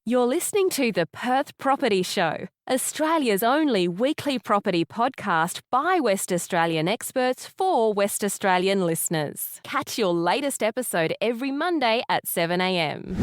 You're listening to the Perth Property Show, Australia's only weekly property podcast by West Australian experts for West Australian listeners. Catch your latest episode every Monday at 7 a.m.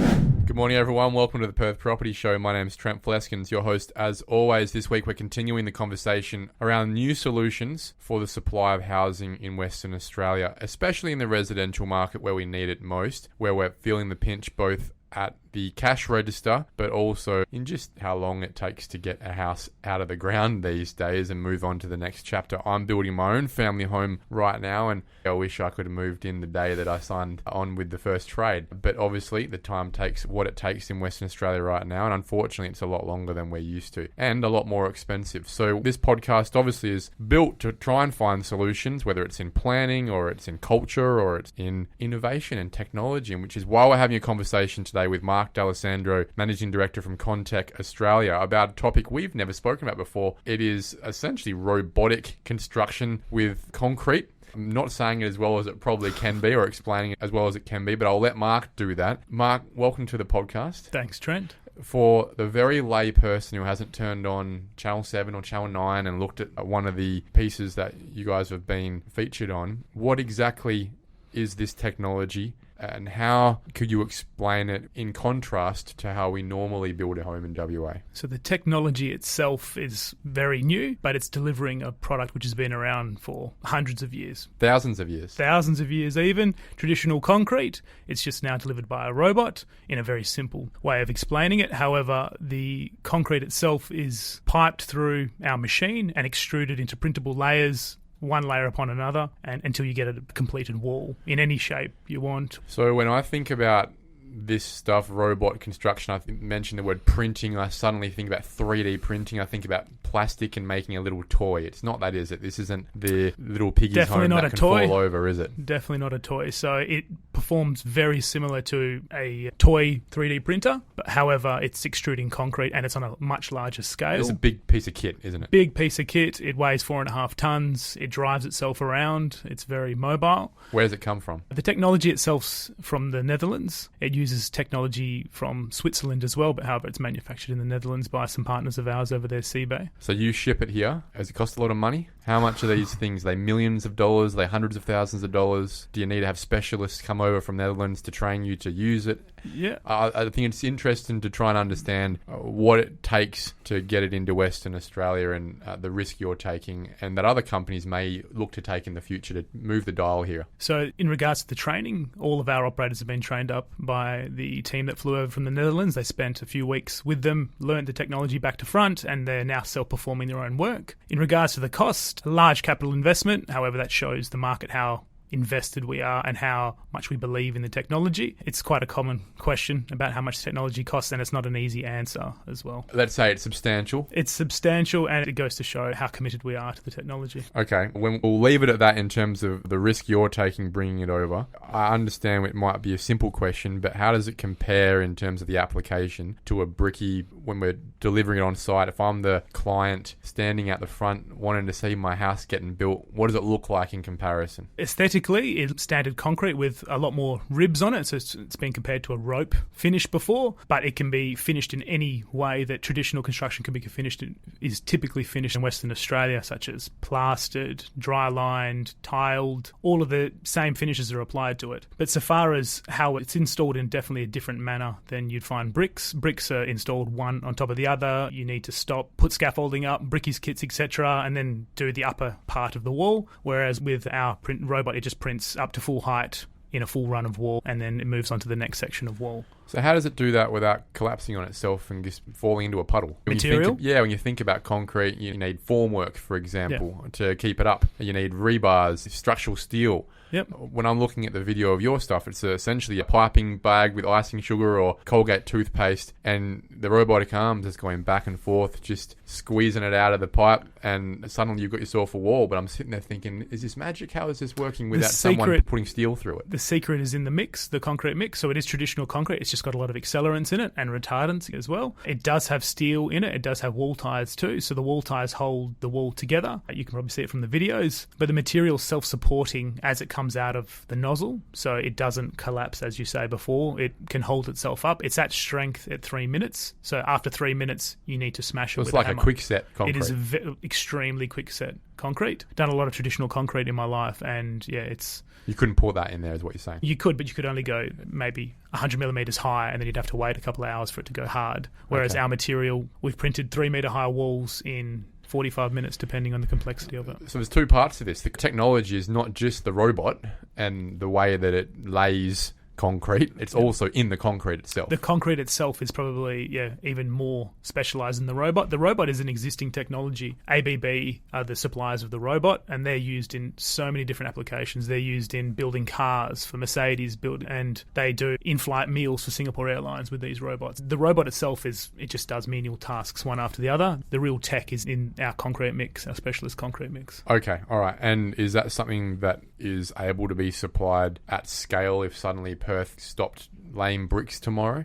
Good morning, everyone. Welcome to the Perth Property Show. My name's Trent, Fleskens, your host. As always, this week we're continuing the conversation around new solutions for the supply of housing in Western Australia, especially in the residential market where we need it most, where we're feeling the pinch both at the cash register, but also in just how long it takes to get a house out of the ground these days and move on to the next chapter. I'm building my own family home right now, and I wish I could have moved in the day that I signed on with the first trade. But obviously, the time takes what it takes in Western Australia right now, and unfortunately, it's a lot longer than we're used to, and a lot more expensive. So this podcast obviously is built to try and find solutions, whether it's in planning, or it's in culture, or it's in innovation and technology, and which is why we're having a conversation today with Mark D'Alessandro, Managing Director from Contec Australia, about a topic we've never spoken about before. It is essentially robotic construction with concrete. I'm not saying it as well as it probably can be, or explaining it as well as it can be, but I'll let Mark do that. Mark, welcome to the podcast. Thanks, Trent. For the very lay person who hasn't turned on Channel 7 or Channel 9 and looked at one of the pieces that you guys have been featured on, what exactly is this technology? And how could you explain it in contrast to how we normally build a home in WA? So the technology itself is very new, but it's delivering a product which has been around for hundreds of years. Thousands of years. Thousands of years even. Traditional concrete, it's just now delivered by a robot in a very simple way of explaining it. However, the concrete itself is piped through our machine and extruded into printable layers, one layer upon another, and until you get a completed wall in any shape you want. So when I think about this stuff, robot construction, I mentioned the word printing, I suddenly think about 3D printing. I think about plastic and making a little toy. It's not that, is it? This isn't the little piggy's Definitely home not that a can toy. fall over, is it? Definitely not a toy. So it performs very similar to a toy 3D printer, but however, it's extruding concrete and it's on a much larger scale. It's a big piece of kit, isn't it? Big piece of kit. It weighs 4.5 tons. It drives itself around. It's very mobile. Where does it come from? The technology itself's from the Netherlands. It uses technology from Switzerland as well, but however, it's manufactured in the Netherlands by some partners of ours over there, Seabay. So you ship it here. Does it cost a lot of money? How much are these things? Are they millions of dollars? Are they hundreds of thousands of dollars? Do you need to have specialists come over from Netherlands to train you to use it? Yeah. I think it's interesting to try and understand what it takes to get it into Western Australia, and the risk you're taking and that other companies may look to take in the future to move the dial here. So in regards to the training, all of our operators have been trained up by the team that flew over from the Netherlands. They spent a few weeks with them, learned the technology back to front, and they're now self-performing their own work. In regards to the cost, a large capital investment. However, that shows the market how invested we are and how much we believe in the technology. It's quite a common question about how much technology costs, and it's not an easy answer as well. Let's say it's substantial. It's substantial, and it goes to show how committed we are to the technology. Okay, we'll leave it at that in terms of the risk you're taking bringing it over. I understand it might be a simple question, but how does it compare in terms of the application to a brickie when we're delivering it on site? If I'm the client standing at the front wanting to see my house getting built, what does it look like in comparison? Aesthetically, it's standard concrete with a lot more ribs on it, so it's been compared to a rope finish before, but it can be finished in any way that traditional construction can be finished in, is typically finished in Western Australia, such as plastered, dry-lined, tiled. All of the same finishes are applied to it. But so far as how it's installed in definitely a different manner than you'd find bricks. Bricks are installed one on top of the other. You need to stop, put scaffolding up, brickies kits, etc., and then do the upper part of the wall, whereas with our print robot, it just prints up to full height in a full run of wall, and then it moves on to the next section of wall. So how does it do that without collapsing on itself and just falling into a puddle? Material? When you think about concrete, you need formwork, for example, to keep it up. You need rebars, structural steel. Yep. When I'm looking at the video of your stuff, it's essentially a piping bag with icing sugar or Colgate toothpaste, and the robotic arms is going back and forth, just squeezing it out of the pipe, and suddenly you've got yourself a wall. But I'm sitting there thinking, is this magic? How is this working without someone putting steel through it? The secret is in the mix, the concrete mix. So it is traditional concrete. It's just got a lot of accelerants in it and retardants as well. It does have steel in it. It does have wall ties too. So the wall ties hold the wall together. You can probably see it from the videos. But the material's self-supporting as it comes comes out of the nozzle, so it doesn't collapse, as you say before. It can hold itself up. It's at strength at 3 minutes. So after 3 minutes, you need to smash it with a hammer. It's like a quick set concrete. It is extremely quick set concrete. Done a lot of traditional concrete in my life, and yeah, it's... You couldn't pour that in there, is what you're saying? You could, but you could only go maybe 100 millimetres high, and then you'd have to wait a couple of hours for it to go hard. Whereas our material, we've printed 3 metre high walls in 45 minutes, depending on the complexity of it. So there's two parts to this. The technology is not just the robot and the way that it lays concrete, it's also in the concrete itself. The concrete itself is probably even more specialised than the robot. The robot is an existing technology. ABB are the suppliers of the robot, and they're used in so many different applications. They're used in building cars for Mercedes, and they do in-flight meals for Singapore Airlines with these robots. The robot itself it just does menial tasks one after the other. The real tech is in our concrete mix, our specialist concrete mix. Okay, all right. And is that something that is able to be supplied at scale if suddenly Perth stopped laying bricks tomorrow?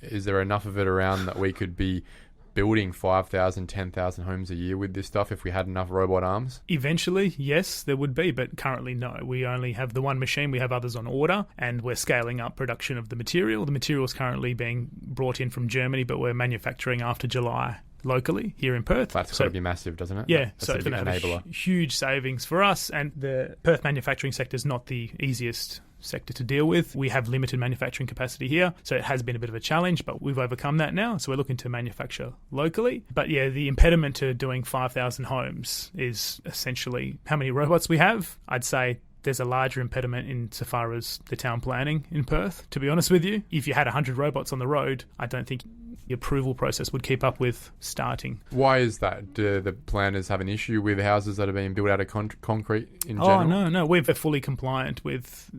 Is there enough of it around that we could be building 5,000, 10,000 homes a year with this stuff if we had enough robot arms? Eventually, yes, there would be, but currently, no. We only have the one machine. We have others on order, and we're scaling up production of the material. The material is currently being brought in from Germany, but we're manufacturing after July locally here in Perth. That's got to be massive, doesn't it? Yeah, that's so it's going to have huge savings for us, and the Perth manufacturing sector is not the easiest sector to deal with. We have limited manufacturing capacity here, so it has been a bit of a challenge, but we've overcome that now, so we're looking to manufacture locally. But yeah, the impediment to doing 5,000 homes is essentially how many robots we have. I'd say there's a larger impediment insofar as the town planning in Perth, to be honest with you. If you had 100 robots on the road, I don't think the approval process would keep up with starting. Why is that? Do the planners have an issue with houses that are being built out of concrete in general? Oh, no. We're fully compliant with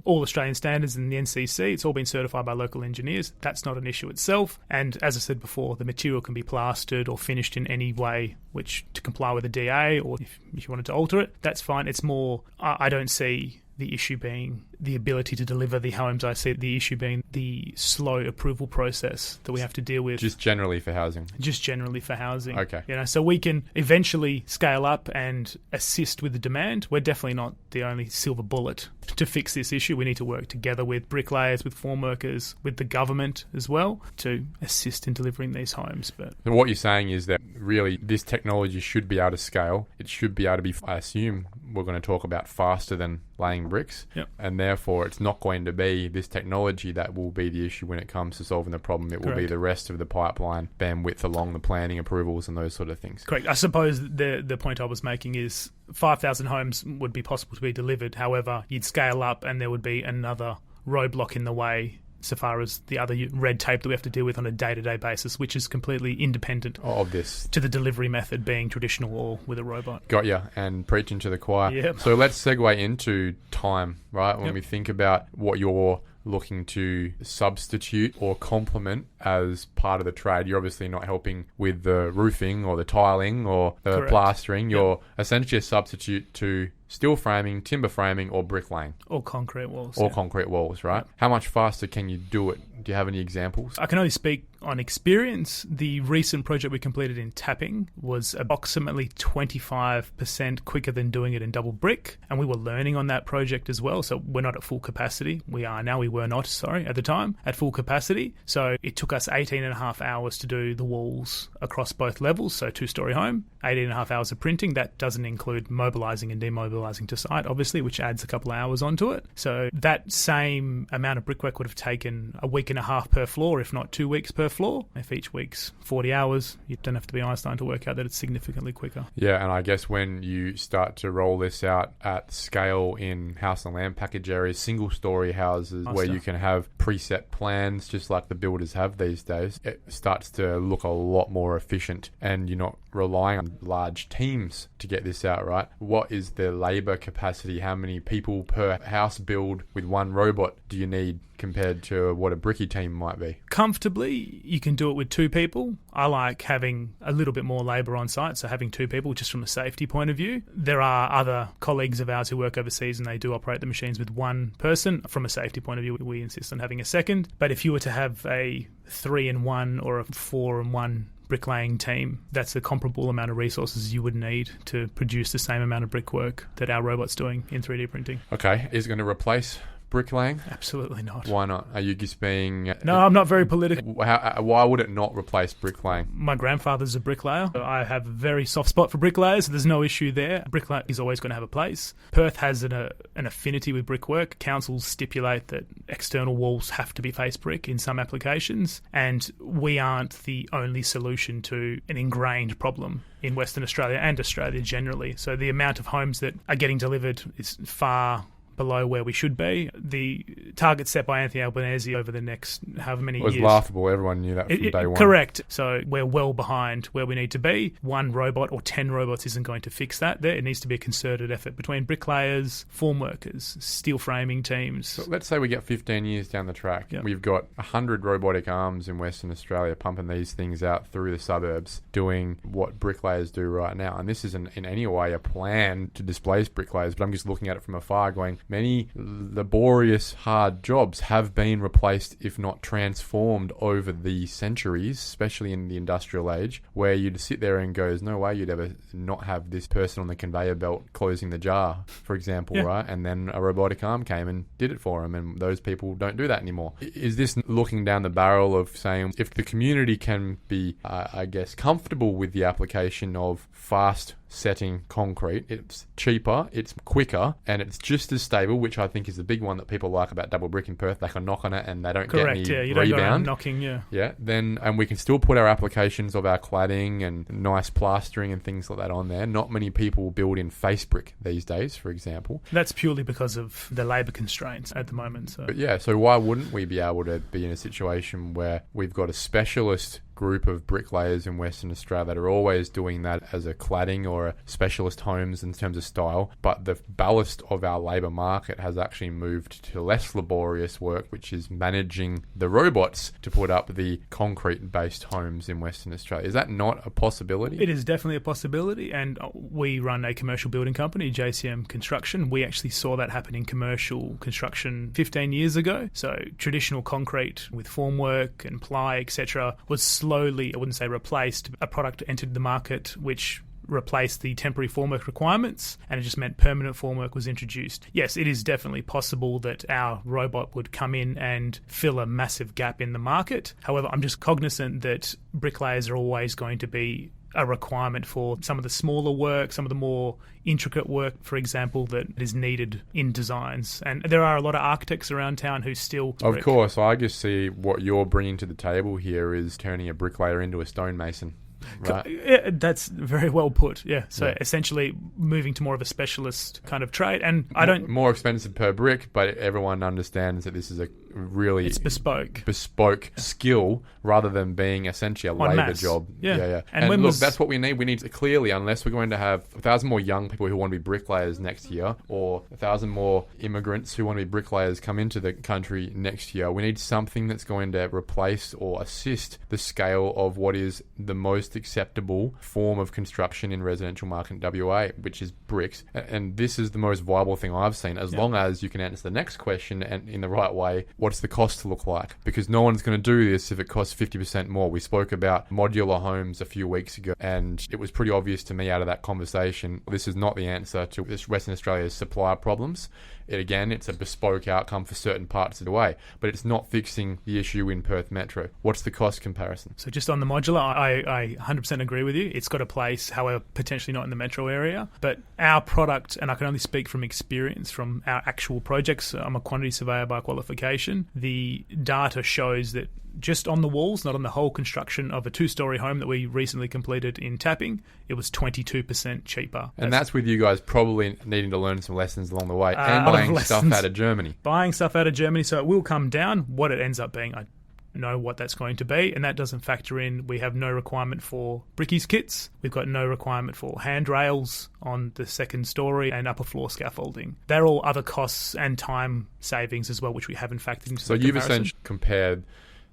all Australian standards and the NCC. It's all been certified by local engineers. That's not an issue itself. And as I said before, the material can be plastered or finished in any way which to comply with the DA, or if you wanted to alter it, that's fine. It's more, I don't see the issue being the ability to deliver the homes. I see the issue being the slow approval process that we have to deal with. Just generally for housing? Just generally for housing. Okay. So we can eventually scale up and assist with the demand. We're definitely not the only silver bullet to fix this issue. We need to work together with bricklayers, with formworkers, with the government as well to assist in delivering these homes. But what you're saying is that really this technology should be able to scale. It should be able to be, I assume we're going to talk about faster than laying bricks. Yep. And therefore it's not going to be this technology that will be the issue when it comes to solving the problem. It will be the rest of the pipeline bandwidth along the planning approvals and those sort of things. Correct. I suppose the point I was making is 5,000 homes would be possible to be delivered. However, you'd scale up and there would be another roadblock in the way so far as the other red tape that we have to deal with on a day-to-day basis, which is completely independent of this to the delivery method being traditional or with a robot. Got ya, and preaching to the choir. Yep. So let's segue into time, right? When we think about what you're looking to substitute or complement as part of the trade, you're obviously not helping with the roofing or the tiling or the plastering. You're essentially a substitute to steel framing, timber framing, or bricklaying. Or concrete walls. Or concrete walls, right? How much faster can you do it? Do you have any examples? I can only speak on experience. The recent project we completed in Tapping was approximately 25% quicker than doing it in double brick, and we were learning on that project as well, so we're not at full capacity. We are now. We were not, at the time, at full capacity. So it took us 18 and a half hours to do the walls across both levels, so two-storey home, 18 and a half hours of printing. That doesn't include mobilising and demobilising to site, obviously, which adds a couple of hours onto it. So that same amount of brickwork would have taken a week and a half per floor, if not 2 weeks per floor. If each week's 40 hours, you don't have to be Einstein to work out that it's significantly quicker. Yeah, and I guess when you start to roll this out at scale in house and land package areas, single-storey houses where you can have preset plans just like the builders have these days, it starts to look a lot more efficient, and you're not relying on large teams to get this out, right? What is the labour capacity? How many people per house build with one robot do you need compared to what a bricky team might be? Comfortably, you can do it with 2 people. I like having a little bit more labour on site, so having 2 people just from a safety point of view. There are other colleagues of ours who work overseas and they do operate the machines with 1 person. From a safety point of view, we insist on having a second. But if you were to have a 3-in-1 or a 4-in-1 bricklaying team, that's the comparable amount of resources you would need to produce the same amount of brickwork that our robot's doing in 3D printing. Okay, is it going to replace bricklaying? Absolutely not. Why not? Are you just being... No, I'm not very political. Why would it not replace bricklaying? My grandfather's a bricklayer. So I have a very soft spot for bricklayers, so there's no issue there. Bricklaying is always going to have a place. Perth has an affinity with brickwork. Councils stipulate that external walls have to be face brick in some applications, and we aren't the only solution to an ingrained problem in Western Australia and Australia generally. So the amount of homes that are getting delivered is far below where we should be. The target set by Anthony Albanese over the next however many years... It was laughable. Everyone knew that from day one. Correct. So we're well behind where we need to be. One robot or 10 robots isn't going to fix that. There, it needs to be a concerted effort between bricklayers, form workers, steel framing teams. So let's say we get 15 years down the track. Yep. We've got 100 robotic arms in Western Australia pumping these things out through the suburbs, doing what bricklayers do right now. And this isn't in any way a plan to displace bricklayers, but I'm just looking at it from afar going, many laborious, hard jobs have been replaced, if not transformed, over the centuries, especially in the industrial age, where you'd sit there and go, there's no way you'd ever not have this person on the conveyor belt closing the jar, for example, right? And then a robotic arm came and did it for them, and those people don't do that anymore. Is this looking down the barrel of saying, if the community can be, I guess, comfortable with the application of fast setting concrete, it's cheaper, it's quicker, and it's just as stable, which I think is the big one that people like about double brick in Perth. They can knock on it and they don't get any you rebound. Don't go around knocking, Then, and we can still put our applications of our cladding and nice plastering and things like that on there. Not many people build in face brick these days, for example. That's purely because of the labour constraints at the moment. So why wouldn't we be able to be in a situation where we've got a specialist group of bricklayers in Western Australia that are always doing that as a cladding or a specialist homes in terms of style, but the ballast of our labour market has actually moved to less laborious work, which is managing the robots to put up the concrete-based homes in Western Australia. Is that not a possibility? It is definitely a possibility, and we run a commercial building company, JCM Construction. We actually saw that happen in commercial construction 15 years ago. So traditional concrete with formwork and ply, etc., was slowly, I wouldn't say replaced, a product entered the market which replaced the temporary formwork requirements, and it just meant permanent formwork was introduced. Yes, it is definitely possible that our robot would come in and fill a massive gap in the market. However, I'm just cognizant that bricklayers are always going to be a requirement for some of the smaller work, some of the more intricate work, for example, that is needed in designs. And there are a lot of architects around town who still... Of course, I just see what you're bringing to the table here is turning a bricklayer into a stonemason. Right. Yeah, that's very well put. So essentially moving to more of a specialist kind of trade, and I don't more expensive per brick, but everyone understands that this is a really it's bespoke skill rather than being essentially a labour job. And look, that's what we need. We need to clearly, unless we're going to have 1,000 more young people who want to be bricklayers next year, or 1,000 more immigrants who want to be bricklayers come into the country next year, we need something that's going to replace or assist the scale of what is the most acceptable form of construction in residential market in WA, which is bricks. And this is the most viable thing I've seen, as long as you can answer the next question and in the right way. What's the cost to look like? Because no one's going to do this if it costs 50% more. We spoke about modular homes a few weeks ago, and it was pretty obvious to me out of that conversation, this is not the answer to Western Australia's supply problems. It's a bespoke outcome for certain parts of the way, but it's not fixing the issue in Perth Metro. What's the cost comparison? So just on the modular, I 100% agree with you. It's got a place, however, potentially not in the metro area. But our product, and I can only speak from experience from our actual projects, I'm a quantity surveyor by qualification, the data shows that just on the walls, not on the whole construction of a 2-storey home that we recently completed in Tapping, it was 22% cheaper. And that's with you guys probably needing to learn some lessons along the way and buying stuff out of Germany. Buying stuff out of Germany, so it will come down. What it ends up being, I know what that's going to be, and that doesn't factor in, we have no requirement for brickies kits, we've got no requirement for handrails on the 2nd storey and upper floor scaffolding. They're all other costs and time savings as well, which we haven't factored into. So you've essentially compared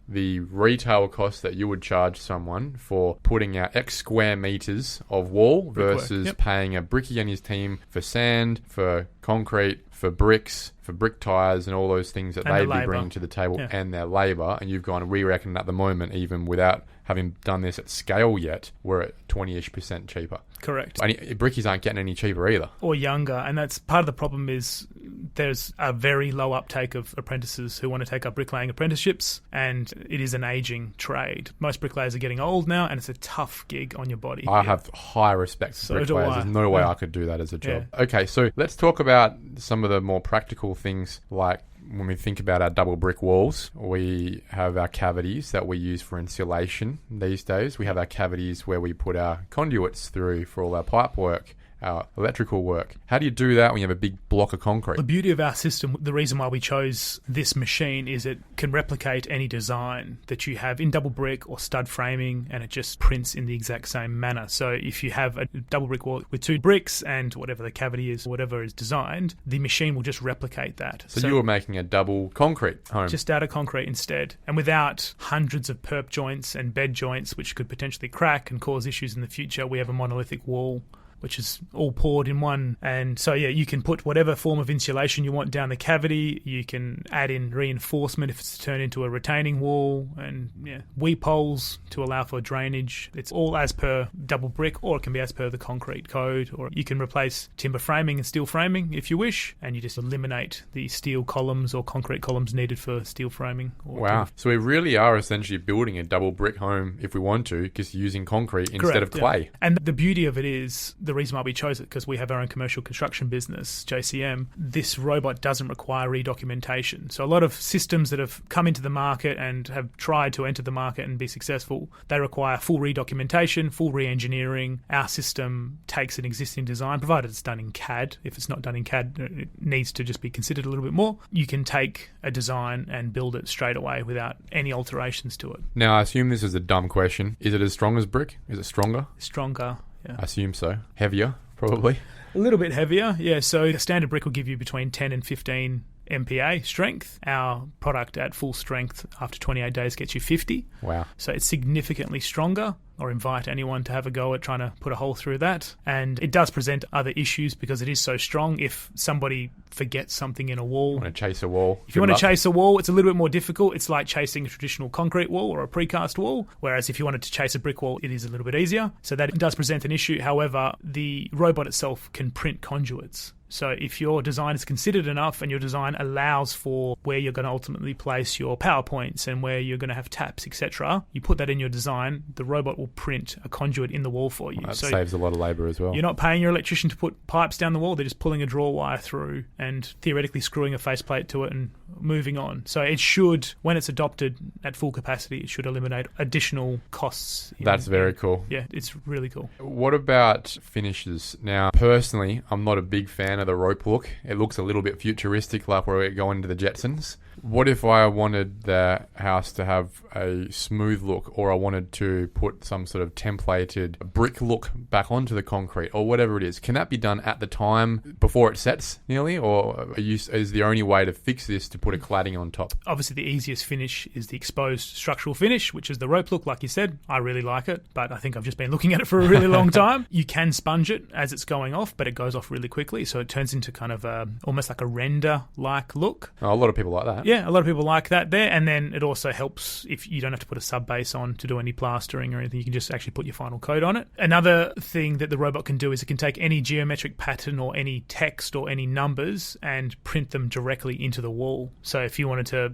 the retail cost that you would charge someone for putting out X square meters of wall versus paying a brickie and his team for sand, for concrete, for bricks, for brick tyres and all those things that And they'd the be labour. bringing to the table Yeah. and their labour. And you've gone, we reckon at the moment, even without having done this at scale yet, we're at 20-ish% cheaper. Correct. And brickies aren't getting any cheaper either. Or younger. And that's part of the problem is there's a very low uptake of apprentices who want to take up bricklaying apprenticeships, and it is an ageing trade. Most bricklayers are getting old now, and it's a tough gig on your body. I have high respect for So do bricklayers. I. There's no way Yeah. I could do that as a job. Okay, so let's talk about some of the more practical things, like when we think about our double brick walls, we have our cavities that we use for insulation these days. We have our cavities where we put our conduits through for all our pipe work, our electrical work. How do you do that when you have a big block of concrete? The beauty of our system, the reason why we chose this machine, is it can replicate any design that you have in double brick or stud framing, and it just prints in the exact same manner. So if you have a double brick wall with 2 bricks and whatever the cavity is, whatever is designed, the machine will just replicate that. So you were making a double concrete home. Just out of concrete instead, and without hundreds of perp joints and bed joints which could potentially crack and cause issues in the future. We have a monolithic wall which is all poured in one. And so, yeah, you can put whatever form of insulation you want down the cavity. You can add in reinforcement if it's turned into a retaining wall, and weep holes to allow for drainage. It's all as per double brick, or it can be as per the concrete code, or you can replace timber framing and steel framing if you wish, and you just eliminate the steel columns or concrete columns needed for steel framing. Wow. So we really are essentially building a double brick home, if we want to, just using concrete instead of clay. Yeah. And the beauty of it is, the reason why we chose it, because we have our own commercial construction business, JCM, this robot doesn't require redocumentation. So a lot of systems that have come into the market and have tried to enter the market and be successful, they require full redocumentation, full re-engineering. Our system takes an existing design, provided it's done in CAD. If it's not done in CAD, it needs to just be considered a little bit more. You can take a design and build it straight away without any alterations to it. Now, I assume this is a dumb question. Is it as strong as brick? Is it stronger? Stronger. Yeah. I assume so. Heavier, probably. A little bit heavier, yeah. So the standard brick will give you between 10 and 15 MPa strength. Our product at full strength after 28 days gets you 50. Wow. So it's significantly stronger. Or invite anyone to have a go at trying to put a hole through that. And it does present other issues because it is so strong. If somebody forgets something in a wall... Want to chase a wall. If you want to chase a wall, it's a little bit more difficult. It's like chasing a traditional concrete wall or a precast wall. Whereas if you wanted to chase a brick wall, it is a little bit easier. So that does present an issue. However, the robot itself can print conduits. So if your design is considered enough and your design allows for where you're going to ultimately place your power points and where you're going to have taps, etc., you put that in your design, the robot will print a conduit in the wall for you. That so saves a lot of labour as well. You're not paying your electrician to put pipes down the wall. They're just pulling a draw wire through and theoretically screwing a faceplate to it and moving on. So it should, when it's adopted at full capacity, it should eliminate additional costs. That's very cool. Yeah, it's really cool. What about finishes? Now, personally, I'm not a big fan of the rope look. It looks a little bit futuristic, like we're going to the Jetsons. What if I wanted the house to have a smooth look, or I wanted to put some sort of templated brick look back onto the concrete, or whatever it is? Can that be done at the time before it sets nearly, or is the only way to fix this to put a cladding on top? Obviously, the easiest finish is the exposed structural finish, which is the rope look, like you said. I really like it, but I think I've just been looking at it for a really long time. You can sponge it as it's going off, but it goes off really quickly, so it turns into kind of almost like a render-like look. Oh, a lot of people like that. Yeah, a lot of people like that there, and then it also helps if you don't have to put a sub base on to do any plastering or anything. You can just actually put your final coat on it. Another thing that the robot can do is it can take any geometric pattern or any text or any numbers and print them directly into the wall. So if you wanted to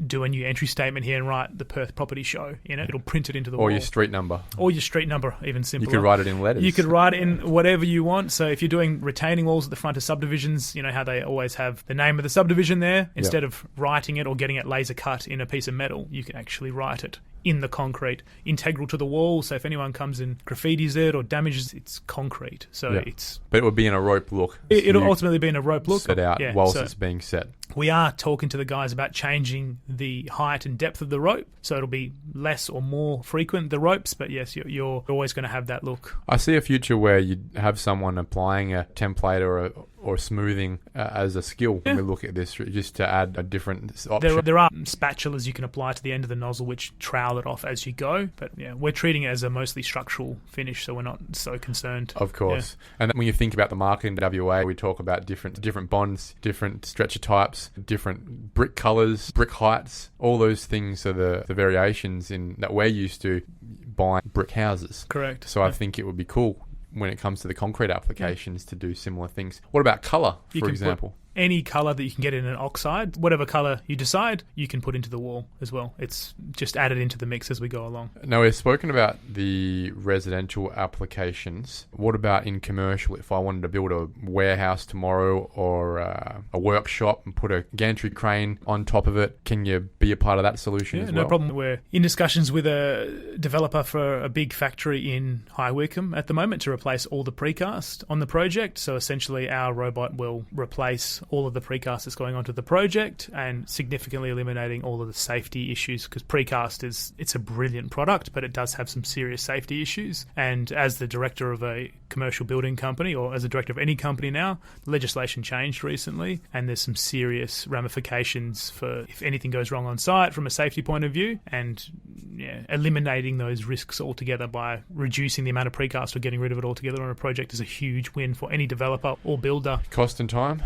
do a new entry statement here and write the Perth Property Show in it, it'll print it into the wall. Or your street number. Or your street number, even simpler. You could write it in letters. You could write it in whatever you want. So if you're doing retaining walls at the front of subdivisions, you know how they always have the name of the subdivision there? Instead of writing it or getting it laser cut in a piece of metal, you can actually write it in the concrete, integral to the wall. So if anyone comes and graffitis it or damages, it's concrete. So it's... But it would be in a rope look. It'll ultimately be in a rope look. Set out whilst it's being set. We are talking to the guys about changing the height and depth of the rope, so it'll be less or more frequent, the ropes, but yes, you're always going to have that look. I see a future where you'd have someone applying a template or smoothing as a skill when we look at this, just to add a different option. There are spatulas you can apply to the end of the nozzle which trowel it off as you go, but we're treating it as a mostly structural finish, so we're not so concerned. Of course. And when you think about the market in WA, we talk about different bonds, different stretcher types, different brick colours, brick heights. All those things are the variations in that we're used to buying brick houses. Correct. So I think it would be cool when it comes to the concrete applications to do similar things. What about colour, for example? Any colour that you can get in an oxide, whatever colour you decide, you can put into the wall as well. It's just added into the mix as we go along. Now, we've spoken about the residential applications. What about in commercial? If I wanted to build a warehouse tomorrow or a workshop and put a gantry crane on top of it, can you be a part of that solution as well? No problem. We're in discussions with a developer for a big factory in High Wycombe at the moment to replace all the precast on the project. So essentially our robot will replace all of the precast that's going onto the project and significantly eliminating all of the safety issues, because precast it's a brilliant product, but it does have some serious safety issues. And as the director of a commercial building company, or as a director of any company now, the legislation changed recently and there's some serious ramifications for if anything goes wrong on site from a safety point of view, and eliminating those risks altogether by reducing the amount of precast or getting rid of it altogether on a project is a huge win for any developer or builder. Cost and time?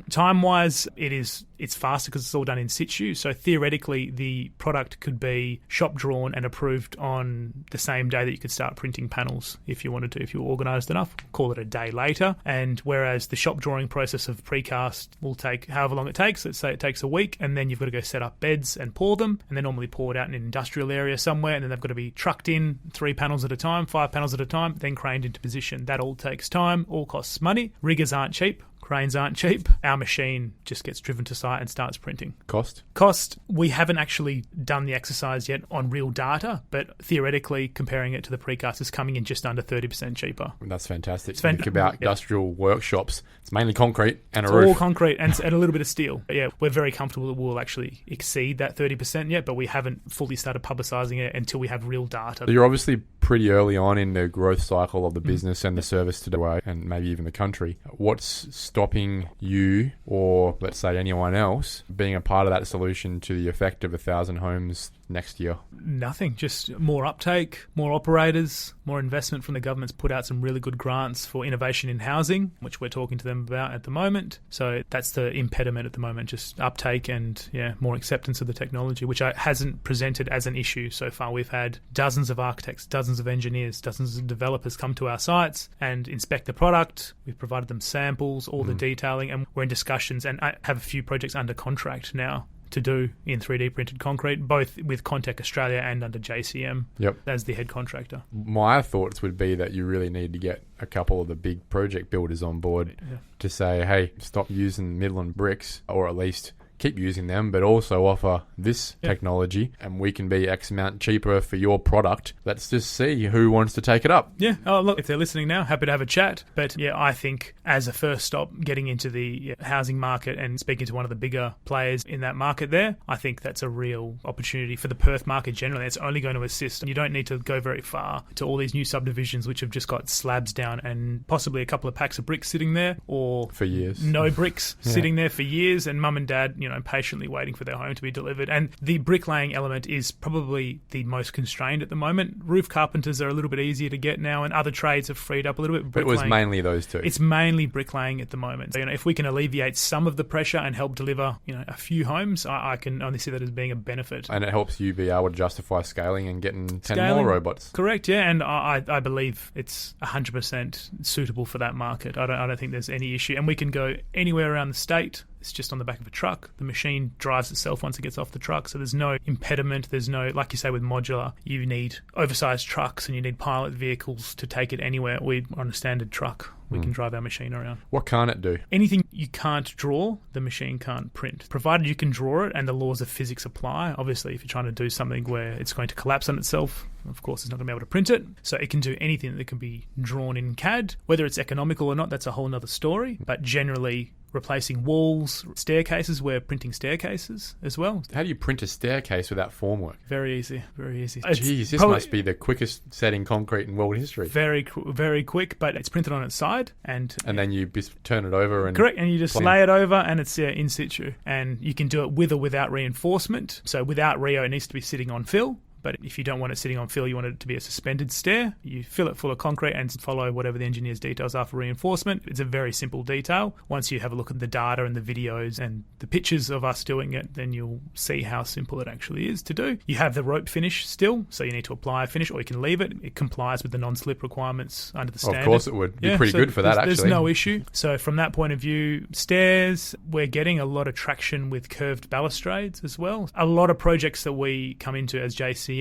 Time-wise, it's faster because it's all done in situ. So theoretically, the product could be shop drawn and approved on the same day that you could start printing panels if you wanted to, if you were organised enough. Call it a day later. And whereas the shop drawing process of precast will take however long it takes, let's say it takes a week, and then you've got to go set up beds and pour them, and they're normally poured out in an industrial area somewhere, and then they've got to be trucked in 3 panels at a time, 5 panels at a time, then craned into position. That all takes time, all costs money. Riggers aren't cheap. Cranes aren't cheap. Our machine just gets driven to site and starts printing. Cost, we haven't actually done the exercise yet on real data, but theoretically comparing it to the precast is coming in just under 30% cheaper. That's fantastic. Think about industrial workshops. It's mainly concrete and a roof. It's all concrete and a little bit of steel. But we're very comfortable that we'll actually exceed that 30% yet, but we haven't fully started publicising it until we have real data. So you're obviously pretty early on in the growth cycle of the business and the service to WA and maybe even the country. What's stopping you, or let's say anyone else, being a part of that solution to the effect of 1,000 homes next year? Nothing, just more uptake, more operators, more investment from the government's put out some really good grants for innovation in housing, which we're talking to them about at the moment. So that's the impediment at the moment, just uptake and more acceptance of the technology, which hasn't presented as an issue so far. We've had dozens of architects, dozens of engineers, dozens of developers come to our sites and inspect the product. We've provided them samples, all the detailing, and we're in discussions, and I have a few projects under contract now to do in 3D printed concrete, both with Contec Australia and under JCM as the head contractor. My thoughts would be that you really need to get a couple of the big project builders on board to say, hey, stop using Midland bricks, or at least keep using them, but also offer this technology, and we can be X amount cheaper for your product. Let's just see who wants to take it up. Yeah. Oh, look, if they're listening now, happy to have a chat. But I think as a first stop, getting into the housing market and speaking to one of the bigger players in that market there, I think that's a real opportunity for the Perth market generally. It's only going to assist. You don't need to go very far to all these new subdivisions which have just got slabs down and possibly a couple of packs of bricks sitting there, or for years, no bricks sitting there for years, and mum and dad, patiently waiting for their home to be delivered. And the bricklaying element is probably the most constrained at the moment. Roof carpenters are a little bit easier to get now, and other trades have freed up a little bit. But it was mainly those two. It's mainly bricklaying at the moment. So, if we can alleviate some of the pressure and help deliver, a few homes, I can only see that as being a benefit. And it helps you be able to justify scaling and getting 10 more robots. Correct, and I believe it's 100% suitable for that market. I don't think there's any issue, and we can go anywhere around the state. It's just on the back of a truck. The machine drives itself once it gets off the truck, so there's no impediment. There's no, like you say with modular, you need oversized trucks and you need pilot vehicles to take it anywhere. We're on a standard truck. We can drive our machine around. What can't it do? Anything you can't draw, the machine can't print. Provided you can draw it and the laws of physics apply. Obviously, if you're trying to do something where it's going to collapse on itself, of course, it's not going to be able to print it. So it can do anything that can be drawn in CAD. Whether it's economical or not, that's a whole other story. But generally, replacing walls, staircases. We're printing staircases as well. How do you print a staircase without formwork? Very easy, very easy. Jeez, this must be the quickest setting concrete in world history. Very quick, but it's printed on its side. And then you just turn it over and... Correct, and you just lay it over and it's in situ. And you can do it with or without reinforcement. So without reo, it needs to be sitting on fill. But if you don't want it sitting on fill, you want it to be a suspended stair. You fill it full of concrete and follow whatever the engineer's details are for reinforcement. It's a very simple detail. Once you have a look at the data and the videos and the pictures of us doing it, then you'll see how simple it actually is to do. You have the rope finish still, so you need to apply a finish or you can leave it. It complies with the non-slip requirements under the standard. Of course it would. Be pretty good for that, actually. There's no issue. So from that point of view, stairs, we're getting a lot of traction with curved balustrades as well. A lot of projects that we come into as JCM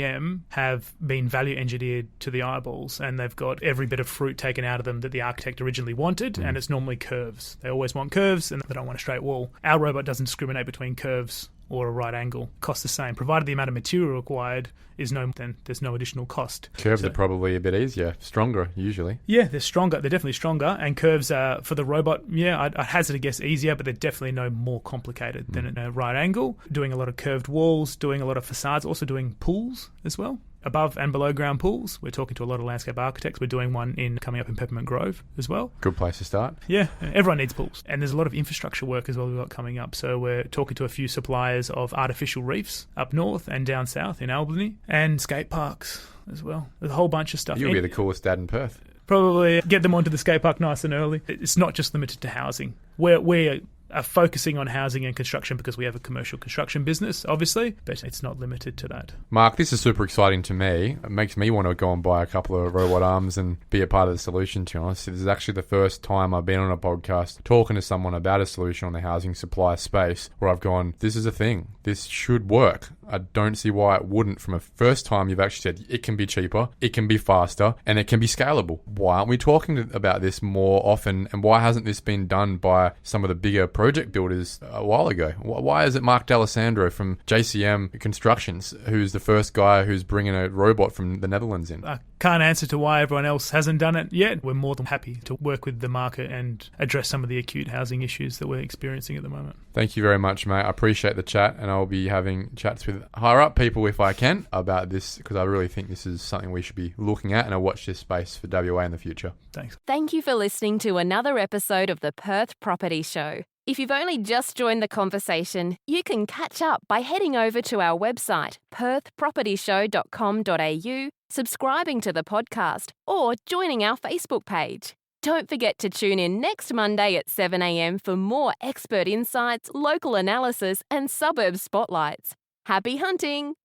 have been value engineered to the eyeballs, and they've got every bit of fruit taken out of them that the architect originally wanted, and it's normally curves. They always want curves and they don't want a straight wall. Our robot doesn't discriminate between curves or a right angle. Costs the same. Provided the amount of material required is no, then there's no additional cost. Curves are probably a bit easier, stronger usually. Yeah, they're stronger. They're definitely stronger. And curves are, for the robot, I'd hazard a guess easier, but they're definitely no more complicated than a right angle. Doing a lot of curved walls, doing a lot of facades, also doing pools as well. Above and below ground pools. We're talking to a lot of landscape architects. We're doing one coming up in Peppermint Grove as well. Good place to start. Yeah, everyone needs pools. And there's a lot of infrastructure work as well we've got coming up. So we're talking to a few suppliers of artificial reefs up north and down south in Albany, and skate parks as well. There's a whole bunch of stuff. You'll be the coolest dad in Perth. Probably get them onto the skate park nice and early. It's not just limited to housing. We're focusing on housing and construction because we have a commercial construction business, obviously, but it's not limited to that. Mark, this is super exciting to me. It makes me want to go and buy a couple of robot arms and be a part of the solution, to be honest. This is actually the first time I've been on a podcast talking to someone about a solution on the housing supply space where I've gone, this is a thing. This should work. I don't see why it wouldn't. From a first time you've actually said it can be cheaper, it can be faster, and it can be scalable. Why aren't we talking about this more often, and why hasn't this been done by some of the bigger project builders a while ago? Why is it Mark D'Alessandro from JCM Constructions who's the first guy who's bringing a robot from the Netherlands in? I can't answer to why everyone else hasn't done it yet. We're more than happy to work with the market and address some of the acute housing issues that we're experiencing at the moment. Thank you very much, mate. I appreciate the chat, and I'll be having chats with higher up people if I can about this, because I really think this is something we should be looking at, and I'll watch this space for WA in the future. Thanks. Thank you for listening to another episode of the Perth Property Show. If you've only just joined the conversation, you can catch up by heading over to our website, perthpropertyshow.com.au, subscribing to the podcast, or joining our Facebook page. Don't forget to tune in next Monday at 7 a.m. for more expert insights, local analysis, and suburb spotlights. Happy hunting!